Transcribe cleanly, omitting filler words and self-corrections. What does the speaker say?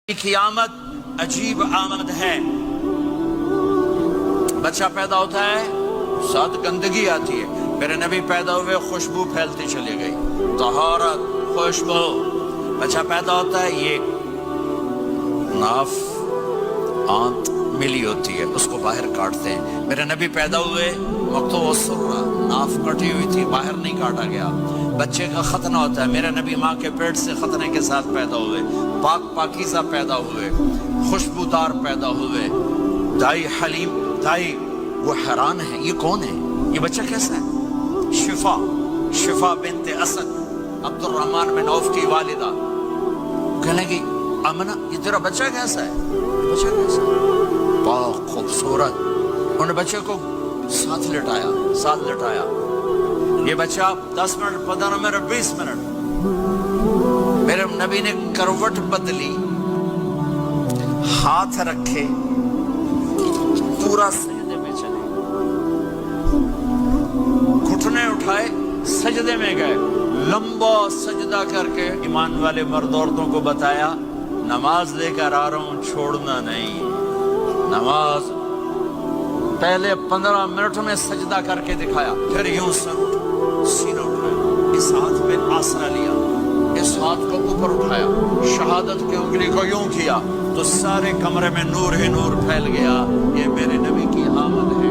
قیامت عجیب آمد ہے. بچہ پیدا ہوتا ہے ساتھ گندگی آتی ہے. میرے نبی پیدا ہوئے خوشبو پھیلتی چلی گئی, طہارت, خوشبو. بچہ پیدا ہوتا ہے یہ ناف آنت ملی ہوتی ہے, اس کو باہر کاٹتے ہیں. میرے نبی پیدا ہوئے مقطوع السرہ, ناف کٹی ہوئی تھی, باہر نہیں کاٹا گیا. بچے کا ختنہ ہوتا ہے. میرے نبی ماں کے پیٹ سے ختنے کے ساتھ پیدا ہوئے, پاک پاکیزہ پیدا ہوئے, خوشبودار پیدا ہوئے. دائی حلیم, دائی وہ حیران ہے یہ کون ہے, یہ بچہ کیسا ہے؟ شفا بنت اسد, عبد الرحمن بن عوف کی والدہ. کہنے لگی امنہ یہ تیرا بچہ کیسا ہے, یہ بچہ کیسا ہے؟ پاک خوبصورت. انہوں نے بچے کو ساتھ لٹایا. یہ بچہ 10 منٹ, 15 منٹ, 20 منٹ. میرے نبی نے کروٹ بدلی, ہاتھ رکھے, پورا سجدے میں چلے, گھٹنے اٹھائے, سجدے میں گئے, لمبا سجدہ کر کے ایمان والے مرد عورتوں کو بتایا نماز لے کر آ رہا ہوں, چھوڑنا نہیں. نماز پہلے 15 منٹ میں سجدہ کر کے دکھایا, پھر یوں سر سینہ اٹھایا, اس ہاتھ میں آسرا لیا, اس ہاتھ کو اوپر اٹھایا, شہادت کی انگلی کو یوں کیا تو سارے کمرے میں نور ہی نور پھیل گیا. یہ میرے نبی کی آمد ہے.